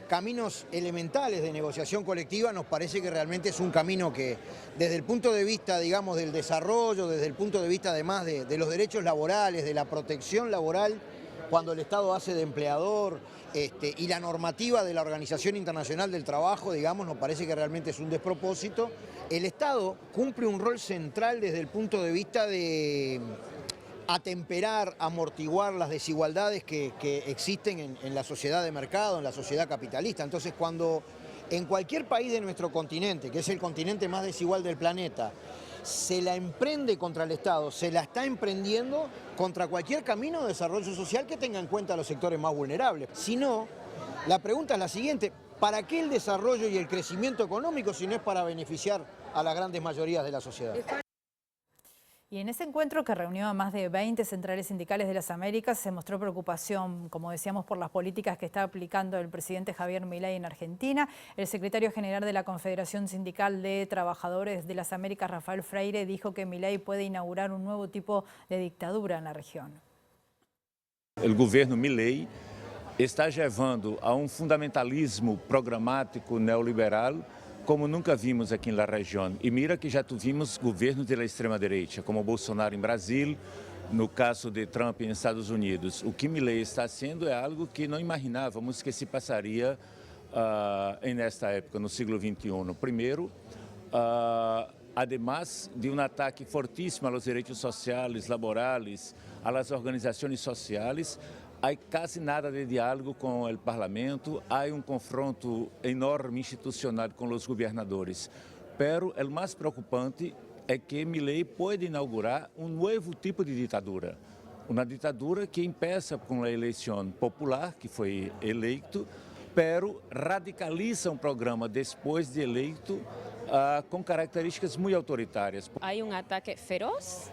caminos elementales de negociación colectiva. Nos parece que realmente es un camino que desde el punto de vista, digamos, del desarrollo, desde el punto de vista además de los derechos laborales, de la protección laboral, cuando el Estado hace de empleador y la normativa de la Organización Internacional del Trabajo, digamos, nos parece que realmente es un despropósito. El Estado cumple un rol central desde el punto de vista de atemperar, amortiguar las desigualdades que existen en la sociedad de mercado, en la sociedad capitalista. Entonces, cuando en cualquier país de nuestro continente, que es el continente más desigual del planeta, se la emprende contra el Estado, se la está emprendiendo contra cualquier camino de desarrollo social que tenga en cuenta a los sectores más vulnerables. Si no, la pregunta es la siguiente: ¿para qué el desarrollo y el crecimiento económico si no es para beneficiar a las grandes mayorías de la sociedad? Y en ese encuentro, que reunió a más de 20 centrales sindicales de las Américas, se mostró preocupación, como decíamos, por las políticas que está aplicando el presidente Javier Milei en Argentina. El secretario general de la Confederación Sindical de Trabajadores de las Américas, Rafael Freire, dijo que Milei puede inaugurar un nuevo tipo de dictadura en la región. El gobierno Milei está llevando a un fundamentalismo programático neoliberal como nunca vimos aqui na região. E mira que já tivemos governos da extrema-direita, como Bolsonaro em Brasil, no caso de Trump em Estados Unidos. O que Milei está haciendo é algo que não imaginávamos que se passaria nesta época, no século XXI. Primeiro, además de um ataque fortíssimo aos direitos sociais, laborais, às organizações sociais, há quase nada de diálogo com o parlamento, há confronto enorme institucional com os governadores. Pero o mais preocupante é que Milei pode inaugurar um novo tipo de ditadura. Uma ditadura que empieza com a eleição popular, que foi eleito, pero radicaliza um programa depois de eleito com características muito autoritárias. Há ataque feroz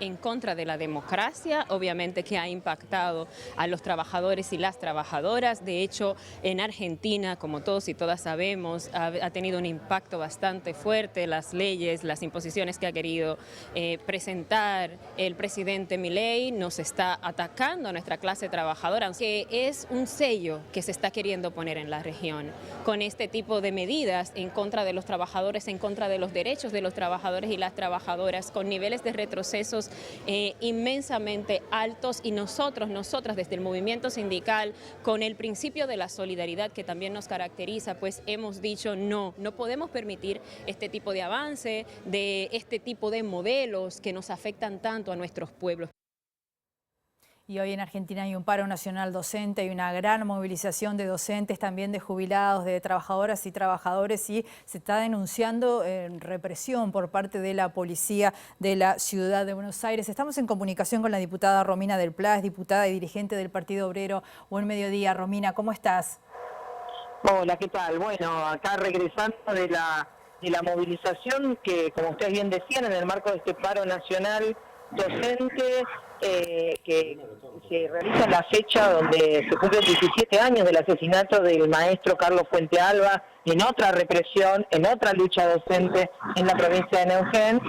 en contra de la democracia, obviamente que ha impactado a los trabajadores y las trabajadoras. De hecho, en Argentina, como todos y todas sabemos, ha tenido un impacto bastante fuerte las leyes, las imposiciones que ha querido presentar el presidente Milei. Nos está atacando a nuestra clase trabajadora, que es un sello que se está queriendo poner en la región con este tipo de medidas en contra de los trabajadores, en contra de los derechos de los trabajadores y las trabajadoras, con niveles de retrocesos inmensamente altos, y nosotras desde el movimiento sindical, con el principio de la solidaridad que también nos caracteriza, pues hemos dicho no podemos permitir este tipo de avance, de este tipo de modelos que nos afectan tanto a nuestros pueblos. Y hoy en Argentina hay un paro nacional docente, hay una gran movilización de docentes, también de jubilados, de trabajadoras y trabajadores, y se está denunciando represión por parte de la policía de la ciudad de Buenos Aires. Estamos en comunicación con la diputada Romina del Pla, es diputada y dirigente del Partido Obrero. Buen mediodía, Romina, ¿cómo estás? Hola, ¿qué tal? Bueno, acá regresando de la movilización que, como ustedes bien decían, en el marco de este paro nacional docente, que se realiza en la fecha donde se cumplen 17 años del asesinato del maestro Carlos Fuente Alba, en otra represión, en otra lucha docente en la provincia de Neuquén.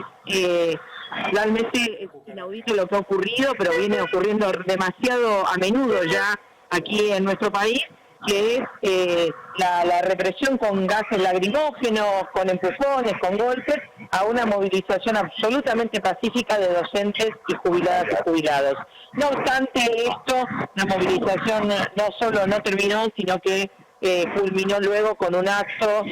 Realmente es inaudito lo que ha ocurrido, pero viene ocurriendo demasiado a menudo ya aquí en nuestro país. que es la represión con gases lacrimógenos, con empujones, con golpes, a una movilización absolutamente pacífica de docentes y jubiladas y jubilados. No obstante esto, la movilización no solo no terminó, sino que culminó luego con un acto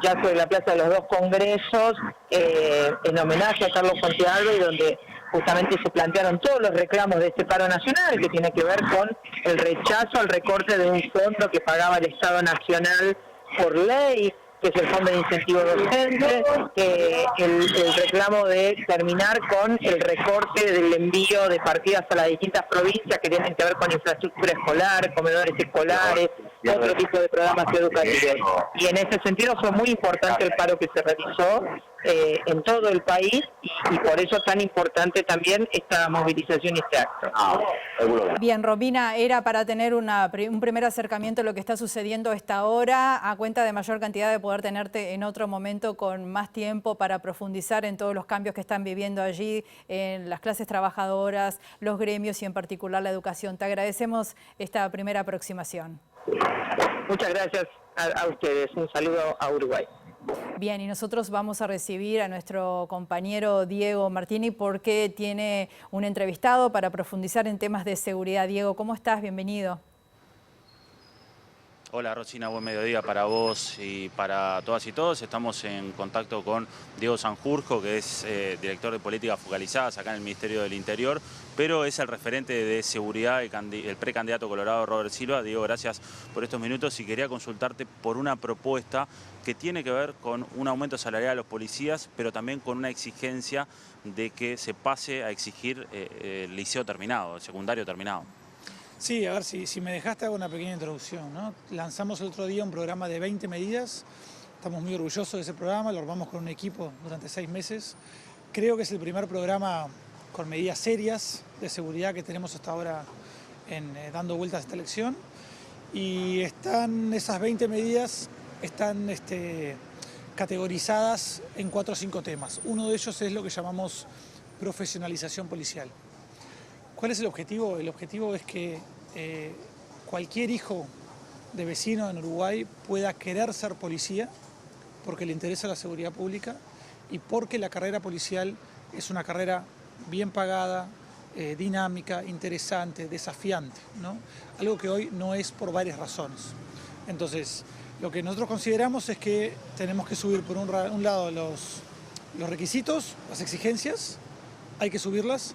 ya sobre la Plaza de los Dos Congresos en homenaje a Carlos Fontealba, y donde justamente se plantearon todos los reclamos de este paro nacional, que tiene que ver con el rechazo al recorte de un fondo que pagaba el Estado Nacional por ley, que es el Fondo de Incentivo Docente, el reclamo de terminar con el recorte del envío de partidas a las distintas provincias que tienen que ver con infraestructura escolar, comedores escolares, otro tipo de programas educativos. Y en ese sentido fue muy importante el paro que se realizó en todo el país, y por eso tan importante también esta movilización y este acto. Bien, Romina, era para tener un primer acercamiento a lo que está sucediendo a esta hora, a cuenta de mayor cantidad de poder tenerte en otro momento con más tiempo para profundizar en todos los cambios que están viviendo allí, en las clases trabajadoras, los gremios y en particular la educación. Te agradecemos esta primera aproximación. Muchas gracias a ustedes. Un saludo a Uruguay. Bien, y nosotros vamos a recibir a nuestro compañero Diego Martini porque tiene un entrevistado para profundizar en temas de seguridad. Diego, ¿cómo estás? Bienvenido. Hola Rosina, buen mediodía para vos y para todas y todos. Estamos en contacto con Diego Sanjurjo, que es director de políticas focalizadas acá en el Ministerio del Interior, pero es el referente de seguridad, el precandidato colorado Robert Silva. Diego, gracias por estos minutos y quería consultarte por una propuesta que tiene que ver con un aumento salarial a los policías, pero también con una exigencia de que se pase a exigir el liceo terminado, el secundario terminado. Sí, a ver, si me dejaste hago una pequeña introducción, ¿no? Lanzamos el otro día un programa de 20 medidas, estamos muy orgullosos de ese programa, lo armamos con un equipo durante 6 meses. Creo que es el primer programa con medidas serias de seguridad que tenemos hasta ahora dando vueltas a esta elección. Y esas 20 medidas están categorizadas en 4 o 5 temas. Uno de ellos es lo que llamamos profesionalización policial. ¿Cuál es el objetivo? El objetivo es que cualquier hijo de vecino en Uruguay pueda querer ser policía porque le interesa la seguridad pública y porque la carrera policial es una carrera bien pagada, dinámica, interesante, desafiante, ¿no? Algo que hoy no es por varias razones. Entonces, lo que nosotros consideramos es que tenemos que subir por un lado los requisitos, las exigencias, hay que subirlas,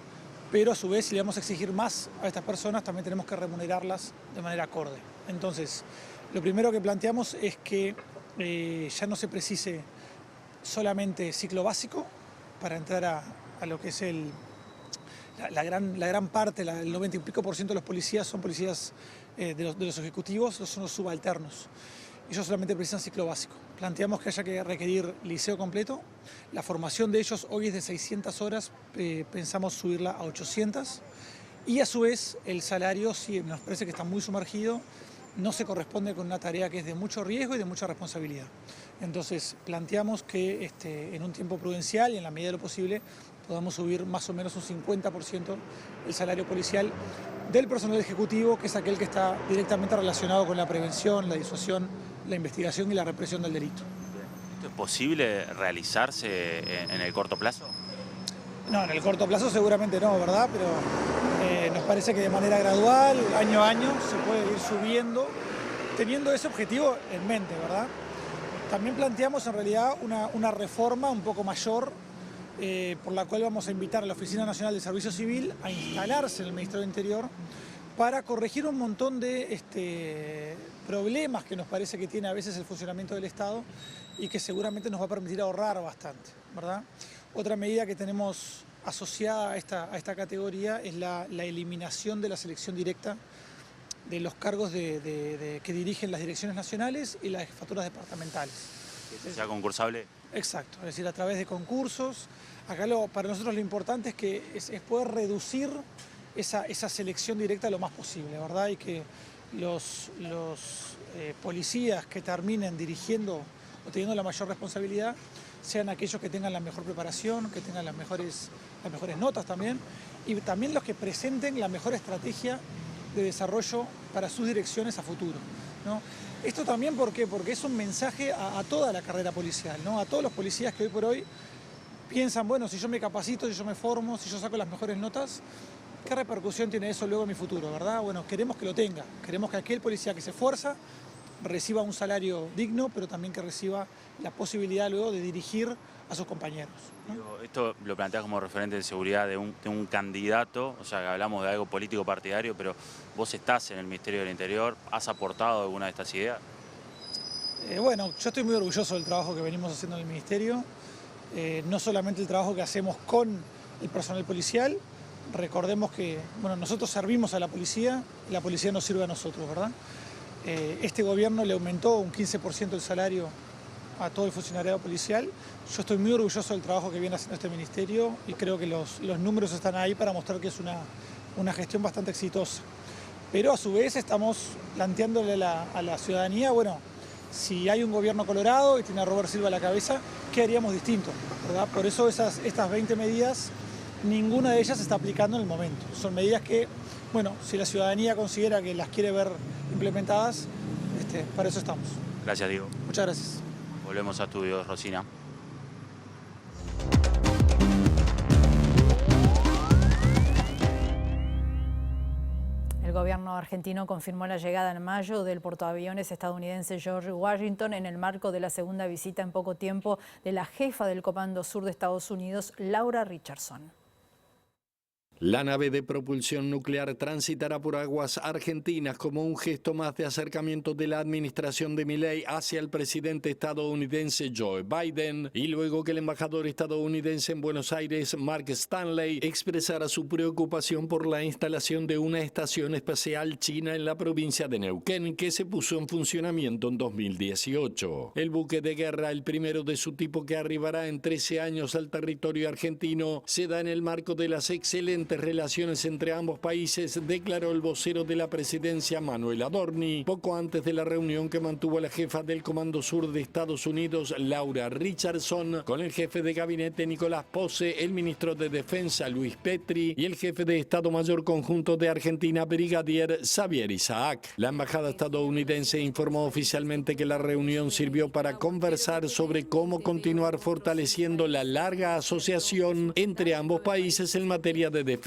pero a su vez si le vamos a exigir más a estas personas también tenemos que remunerarlas de manera acorde. Entonces, lo primero que planteamos es que ya no se precise solamente ciclo básico para entrar a lo que es la gran parte, el 90 y pico % de los policías son policías de los ejecutivos, son los subalternos. Ellos solamente precisan ciclo básico. Planteamos que haya que requerir liceo completo. La formación de ellos hoy es de 600 horas, pensamos subirla a 800. Y a su vez el salario, sí, nos parece que está muy sumergido, no se corresponde con una tarea que es de mucho riesgo y de mucha responsabilidad. Entonces planteamos que en un tiempo prudencial y en la medida de lo posible podamos subir más o menos un 50% el salario policial del personal ejecutivo, que es aquel que está directamente relacionado con la prevención, la disuasión, la investigación y la represión del delito. ¿Esto es posible realizarse en el corto plazo? No, en el corto plazo seguramente no, ¿verdad? Pero nos parece que de manera gradual, año a año, se puede ir subiendo, teniendo ese objetivo en mente, ¿verdad? También planteamos en realidad una reforma un poco mayor, por la cual vamos a invitar a la Oficina Nacional de Servicio Civil a instalarse en el Ministerio del Interior para corregir un montón de problemas que nos parece que tiene a veces el funcionamiento del Estado y que seguramente nos va a permitir ahorrar bastante, ¿verdad? Otra medida que tenemos asociada a esta categoría es la eliminación de la selección directa de los cargos que dirigen las direcciones nacionales y las jefaturas departamentales. ¿Que sea concursable? Exacto, es decir, a través de concursos. Acá para nosotros lo importante es que es poder reducir esa selección directa lo más posible, ¿verdad? Y que los policías que terminen dirigiendo o teniendo la mayor responsabilidad sean aquellos que tengan la mejor preparación, que tengan las mejores notas también, y también los que presenten la mejor estrategia de desarrollo para sus direcciones a futuro, ¿no? Esto también, ¿por qué? Porque es un mensaje a toda la carrera policial, ¿no? A todos los policías que hoy por hoy piensan, bueno, si yo me capacito, si yo me formo, si yo saco las mejores notas, ¿qué repercusión tiene eso luego en mi futuro, verdad? Bueno, queremos que lo tenga. Queremos que aquel policía que se esfuerza reciba un salario digno, pero también que reciba la posibilidad luego de dirigir a sus compañeros, ¿no? Esto lo planteas como referente de seguridad de un candidato, o sea, que hablamos de algo político partidario, pero vos estás en el Ministerio del Interior, ¿has aportado alguna de estas ideas? Bueno, yo estoy muy orgulloso del trabajo que venimos haciendo en el Ministerio, no solamente el trabajo que hacemos con el personal policial. Recordemos que, bueno, nosotros servimos a la policía y la policía nos sirve a nosotros, ¿verdad? Este gobierno le aumentó un 15% el salario a todo el funcionariado policial. Yo estoy muy orgulloso del trabajo que viene haciendo este ministerio y creo que los números están ahí para mostrar que es una gestión bastante exitosa. Pero a su vez estamos planteándole a la ciudadanía, bueno, si hay un gobierno colorado y tiene a Robert Silva a la cabeza, ¿qué haríamos distinto, ¿verdad? Por eso estas 20 medidas, ninguna de ellas se está aplicando en el momento. Son medidas que, bueno, si la ciudadanía considera que las quiere ver implementadas, para eso estamos. Gracias, Diego. Muchas gracias. Volvemos a estudios, Rosina. El gobierno argentino confirmó la llegada en mayo del portaaviones estadounidense George Washington en el marco de la segunda visita en poco tiempo de la jefa del Comando Sur de Estados Unidos, Laura Richardson. La nave de propulsión nuclear transitará por aguas argentinas como un gesto más de acercamiento de la administración de Milei hacia el presidente estadounidense Joe Biden, y luego que el embajador estadounidense en Buenos Aires, Mark Stanley, expresara su preocupación por la instalación de una estación espacial china en la provincia de Neuquén, que se puso en funcionamiento en 2018. El buque de guerra, el primero de su tipo que arribará en 13 años al territorio argentino, se da en el marco de las excelentes relaciones entre ambos países, declaró el vocero de la presidencia, Manuel Adorni, poco antes de la reunión que mantuvo la jefa del Comando Sur de Estados Unidos, Laura Richardson, con el jefe de gabinete Nicolás Pose, el ministro de Defensa Luis Petri y el jefe de Estado Mayor Conjunto de Argentina, brigadier Xavier Isaac. La embajada estadounidense informó oficialmente que la reunión sirvió para conversar sobre cómo continuar fortaleciendo la larga asociación entre ambos países en materia de defensa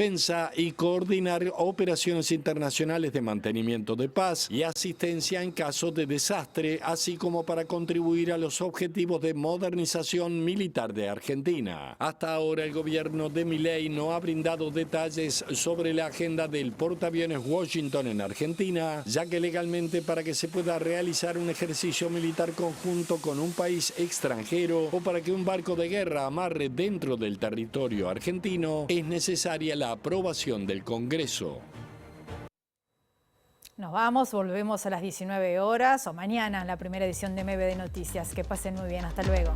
y coordinar operaciones internacionales de mantenimiento de paz y asistencia en caso de desastre, así como para contribuir a los objetivos de modernización militar de Argentina. Hasta ahora el gobierno de Milei no ha brindado detalles sobre la agenda del portaaviones Washington en Argentina, ya que legalmente para que se pueda realizar un ejercicio militar conjunto con un país extranjero o para que un barco de guerra amarre dentro del territorio argentino es necesaria la aprobación del Congreso. Nos vamos, volvemos a las 19 horas o mañana en la primera edición de MBD Noticias. Que pasen muy bien, hasta luego.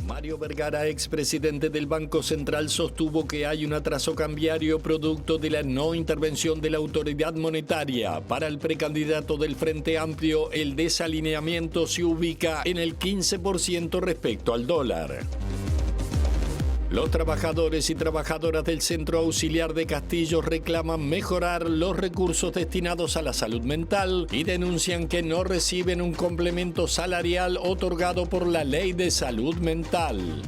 Mario Vergara, expresidente del Banco Central, sostuvo que hay un atraso cambiario producto de la no intervención de la autoridad monetaria. Para el precandidato del Frente Amplio, el desalineamiento se ubica en el 15% respecto al dólar. Los trabajadores y trabajadoras del Centro Auxiliar de Castillo reclaman mejorar los recursos destinados a la salud mental y denuncian que no reciben un complemento salarial otorgado por la Ley de Salud Mental.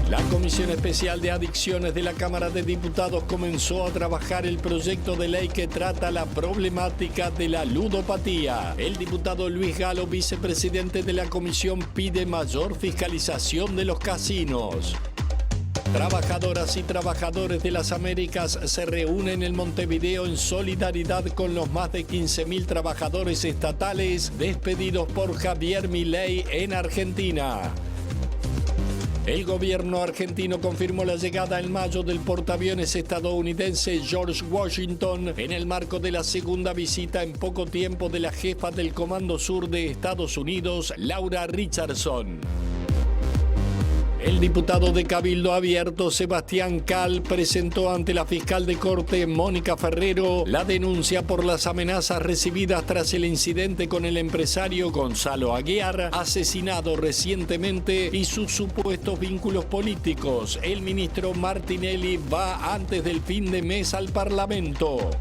La Comisión Especial de Adicciones de la Cámara de Diputados comenzó a trabajar el proyecto de ley que trata la problemática de la ludopatía. El diputado Luis Galo, vicepresidente de la comisión, pide mayor fiscalización de los casinos. Trabajadoras y trabajadores de las Américas se reúnen en Montevideo en solidaridad con los más de 15.000 trabajadores estatales despedidos por Javier Milei en Argentina. El gobierno argentino confirmó la llegada en mayo del portaaviones estadounidense George Washington en el marco de la segunda visita en poco tiempo de la jefa del Comando Sur de Estados Unidos, Laura Richardson. El diputado de Cabildo Abierto, Sebastián Cal, presentó ante la fiscal de corte, Mónica Ferrero, la denuncia por las amenazas recibidas tras el incidente con el empresario Gonzalo Aguiar, asesinado recientemente, y sus supuestos vínculos políticos. El ministro Martinelli va antes del fin de mes al Parlamento.